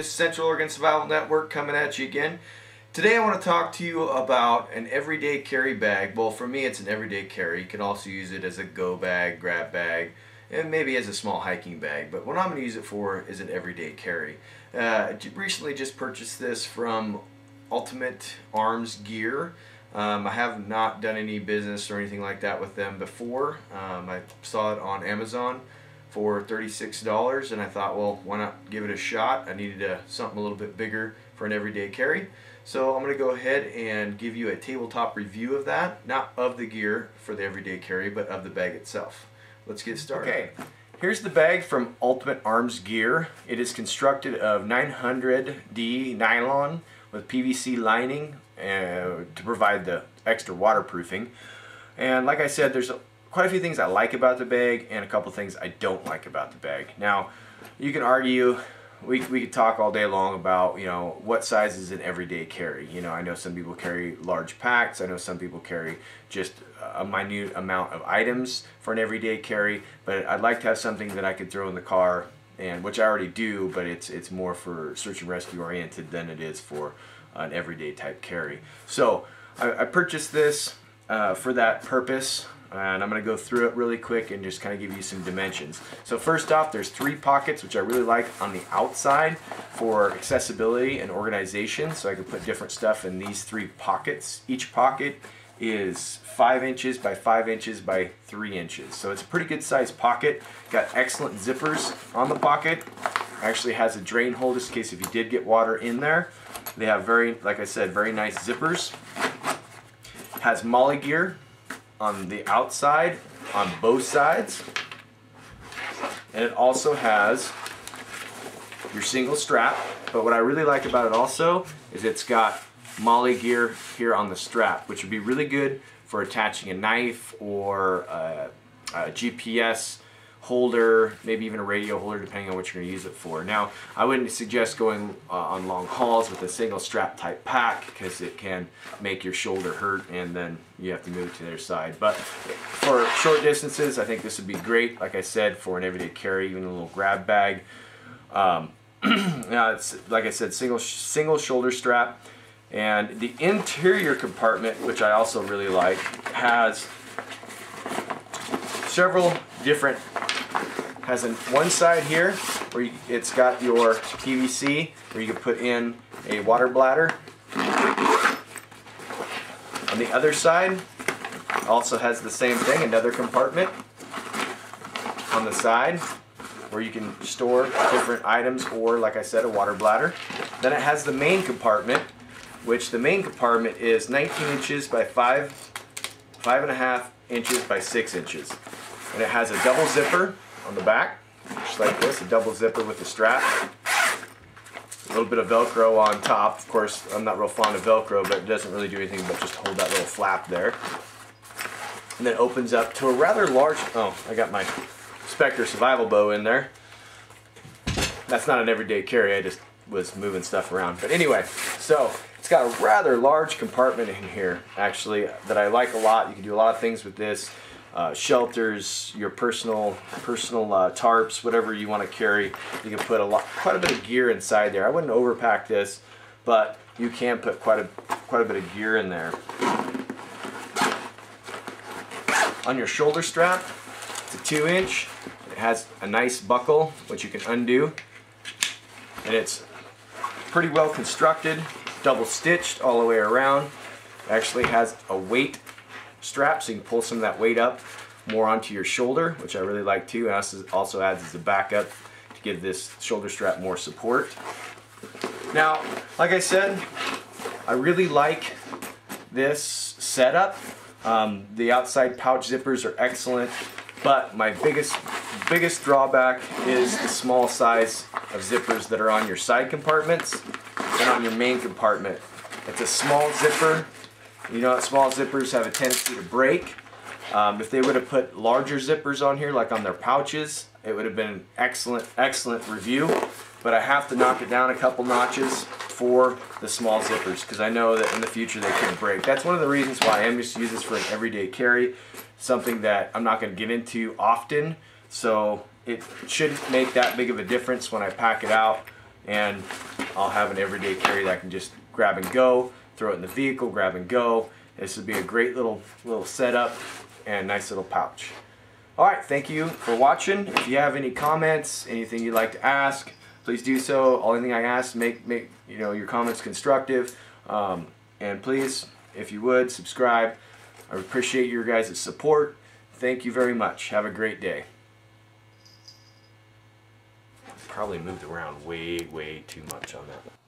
This is Central Oregon Survival Network coming at you again. Today I want to talk to you about an everyday carry bag. Well, for me it's an everyday carry. You can also use it as a go bag, grab bag, and maybe as a small hiking bag. But what I'm going to use it for is an everyday carry. I recently just purchased this from Ultimate Arms Gear. I have not done any business or anything like that with them before. I saw it on Amazon for $36 and I thought, well, why not give it a shot? I needed something a little bit bigger for an everyday carry. So I'm going to go ahead and give you a tabletop review of that, not of the gear for the everyday carry, but of the bag itself. Let's get started. Okay, here's the bag from Ultimate Arms Gear. It is constructed of 900D nylon with PVC lining to provide the extra waterproofing. And like I said, there's quite a few things I like about the bag and a couple things I don't like about the bag. Now, you can argue, we could talk all day long about, you know, what size is an everyday carry. You know, I know some people carry large packs. I know some people carry just a minute amount of items for an everyday carry, but I'd like to have something that I could throw in the car, and which I already do, but it's more for search and rescue oriented than it is for an everyday type carry. So I purchased this for that purpose. And I'm going to go through it really quick and just kind of give you some dimensions. So first off, there's 3 pockets, which I really like on the outside for accessibility and organization. So I can put different stuff in these 3 pockets. Each pocket is 5 inches by 5 inches by 3 inches. So it's a pretty good sized pocket. Got excellent zippers on the pocket. Actually has a drain hole just in case if you did get water in there. They have like I said, very nice zippers. Has MOLLE gear on the outside on both sides, and it also has your single strap, but what I really like about it also is it's got MOLLE gear here on the strap, which would be really good for attaching a knife or a GPS holder, maybe even a radio holder, depending on what you're going to use it for. Now, I wouldn't suggest going on long hauls with a single strap type pack because it can make your shoulder hurt and then you have to move it to the other side. But for short distances, I think this would be great, like I said, for an everyday carry, even a little grab bag. Now, it's, like I said, single shoulder strap. And the interior compartment, which I also really like, has several different, has one side here where it's got your PVC where you can put in a water bladder. On the other side also has the same thing, another compartment on the side where you can store different items or, like I said, a water bladder. Then it has the main compartment, which the main compartment is 19 inches by 5.5 inches by 6 inches. And it has a double zipper on the back, just like this, a double zipper with a strap. A little bit of Velcro on top. Of course, I'm not real fond of Velcro, but it doesn't really do anything but just hold that little flap there. And then it opens up to a rather large, oh, I got my Spectre survival bow in there. That's not an everyday carry, I just was moving stuff around. But anyway, so it's got a rather large compartment in here, actually, that I like a lot. You can do a lot of things with this. Shelters, your personal tarps, whatever you want to carry. You can put quite a bit of gear inside there. I wouldn't overpack this, but you can put quite a bit of gear in there. On your shoulder strap, it's a 2-inch. It has a nice buckle, which you can undo, and it's pretty well constructed, double stitched all the way around. It actually has a weight strap, so you can pull some of that weight up more onto your shoulder, which I really like too. And also adds as a backup to give this shoulder strap more support. Now, like I said, I really like this setup. The outside pouch zippers are excellent, but my biggest drawback is the small size of zippers that are on your side compartments and on your main compartment. It's a small zipper. You know, small zippers have a tendency to break. If they would have put larger zippers on here, like on their pouches, it would have been an excellent review. But I have to knock it down a couple notches for the small zippers because I know that in the future they could break. That's one of the reasons why I'm just use this for an everyday carry, something that I'm not going to get into often. So it shouldn't make that big of a difference when I pack it out. and I'll have an everyday carry that I can just grab and go, throw it in the vehicle, grab and go. This would be a great little setup and nice little pouch. Alright, thank you for watching. If you have any comments, anything you'd like to ask, please do so. Only thing I ask, make you know, your comments constructive. And please, if you would, subscribe. I appreciate your guys' support. Thank you very much. Have a great day. Probably moved around way too much on that.